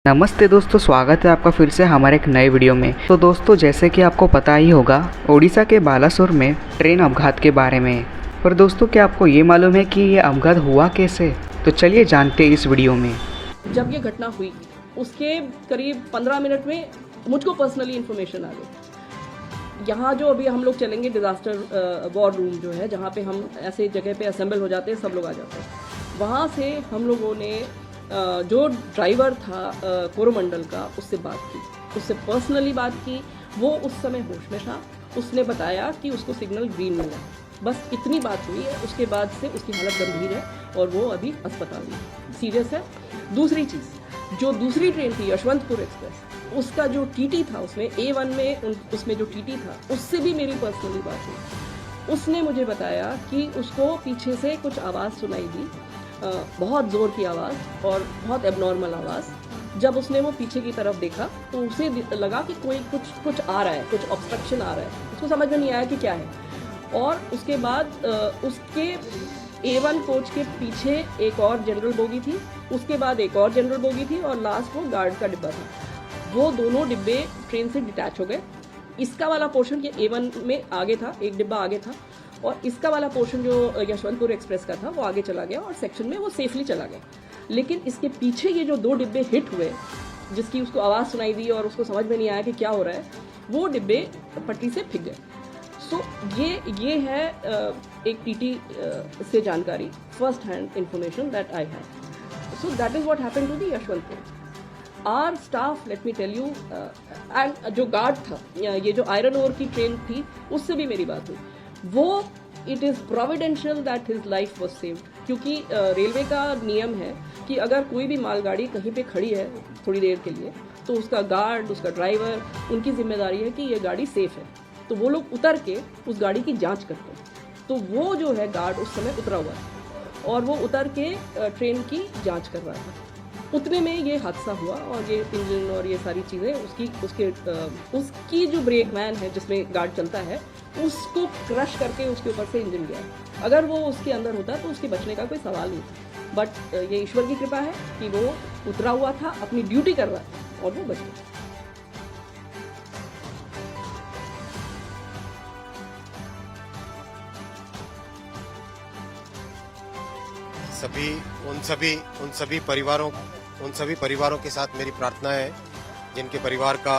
नमस्ते दोस्तों, स्वागत है आपका फिर से हमारे एक नए वीडियो में। तो दोस्तों, जैसे कि आपको पता ही होगा, ओडिशा के बालासोर में ट्रेन अपघात के बारे में। पर दोस्तों, क्या आपको ये मालूम है कि ये अपघात हुआ कैसे? तो चलिए जानते हैं इस वीडियो में। जब ये घटना हुई उसके करीब 15 मिनट में मुझको पर्सनली इन्फॉर्मेशन आ गई। यहाँ जो अभी हम लोग चलेंगे डिज़ास्टर वॉर रूम जो है, जहाँ पे हम ऐसे जगह पे असेंबल हो जाते हैं, सब लोग आ जाते हैं। वहाँ से हम लोगों ने जो ड्राइवर था कोरोमंडल का, उससे बात की, उससे पर्सनली बात की। वो उस समय होश में था। उसने बताया कि उसको सिग्नल ग्रीन मिला। बस इतनी बात हुई है। उसके बाद से उसकी हालत गंभीर है और वो अभी अस्पताल में सीरियस है। दूसरी चीज़, जो दूसरी ट्रेन थी यशवंतपुर एक्सप्रेस, उसका जो टीटी था, उसमें A1 में उसमें जो टीटी था, उससे भी मेरी पर्सनली बात हुई। उसने मुझे बताया कि उसको पीछे से कुछ आवाज़ सुनाई दी, बहुत ज़ोर की आवाज़ और बहुत एबनॉर्मल आवाज़। जब उसने वो पीछे की तरफ देखा तो उसे लगा कि कोई कुछ आ रहा है, कुछ ऑब्स्ट्रक्शन आ रहा है। उसको समझ में नहीं आया कि क्या है। और उसके बाद उसके A1 कोच के पीछे एक और जनरल बोगी थी, उसके बाद एक और जनरल बोगी थी और लास्ट वो गार्ड का डिब्बा था। वो दोनों डिब्बे ट्रेन से डिटैच हो गए। इसका वाला पोर्शन ये A1 में आगे था, एक डिब्बा आगे था, और इसका वाला पोर्शन जो यशवंतपुर एक्सप्रेस का था वो आगे चला गया और सेक्शन में वो सेफली चला गया। लेकिन इसके पीछे ये जो दो डिब्बे हिट हुए, जिसकी उसको आवाज़ सुनाई दी और उसको समझ में नहीं आया कि क्या हो रहा है, वो डिब्बे पटरी से फिक गए। सो ये है एक टीटी से जानकारी, first hand information that I have. So that is what happened to the Yeshwantpur. Our staff, let me tell you, and जो गार्ड था, ये जो आयरन ओर की ट्रेन थी, उससे भी मेरी बात हुई। वो it is providential that his life was saved, क्योंकि रेलवे का नियम है कि अगर कोई भी मालगाड़ी कहीं पे खड़ी है थोड़ी देर के लिए, तो उसका गार्ड, उसका ड्राइवर, उनकी जिम्मेदारी है कि ये गाड़ी सेफ़ है। तो वो लोग उतर के उस गाड़ी की जांच करते हैं। तो वो जो है गार्ड उस समय उतरा हुआ था और वो उतर के ट्रेन की जांच कर रहा था। उतने में ये हादसा हुआ और ये इंजन और ये सारी चीज़ें उसकी जो ब्रेक मैन है जिसमें गार्ड चलता है, उसको क्रश करके उसके ऊपर से इंजन गया। अगर वो उसके अंदर होता तो उसके बचने का कोई सवाल नहीं था। बट ये ईश्वर की कृपा है कि वो उतरा हुआ था, अपनी ड्यूटी कर रहा था और वो बच गया। उन सभी परिवारों के साथ मेरी प्रार्थना है जिनके परिवार का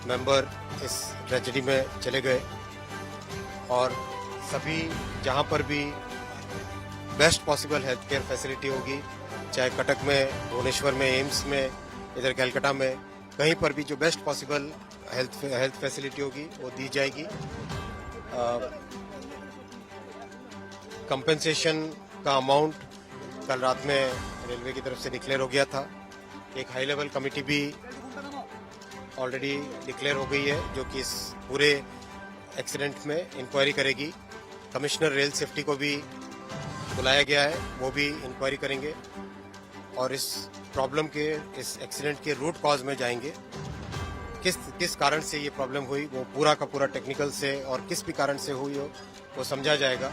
मेंबर इस ट्रेजेडी में चले गए, और सभी जहां पर भी best possible health care facility होगी, चाहे कटक में, भुवनेश्वर में, एम्स में, इधर कलकत्ता में, कहीं पर भी जो बेस्ट पॉसिबल हेल्थ फैसिलिटी होगी वो दी जाएगी। कंपेंसेशन का अमाउंट कल रात में रेलवे की तरफ से डिक्लेयर हो गया था। एक हाई लेवल कमेटी भी ऑलरेडी डिक्लेयर हो गई है जो कि इस पूरे एक्सीडेंट में इंक्वायरी करेगी। कमिश्नर रेल सेफ्टी को भी बुलाया गया है, वो भी इंक्वायरी करेंगे और इस प्रॉब्लम के, इस एक्सीडेंट के रूट कॉज में जाएंगे। किस कारण से ये प्रॉब्लम हुई, वो पूरा का पूरा टेक्निकल से और किस भी कारण से हुई हो वो समझा जाएगा।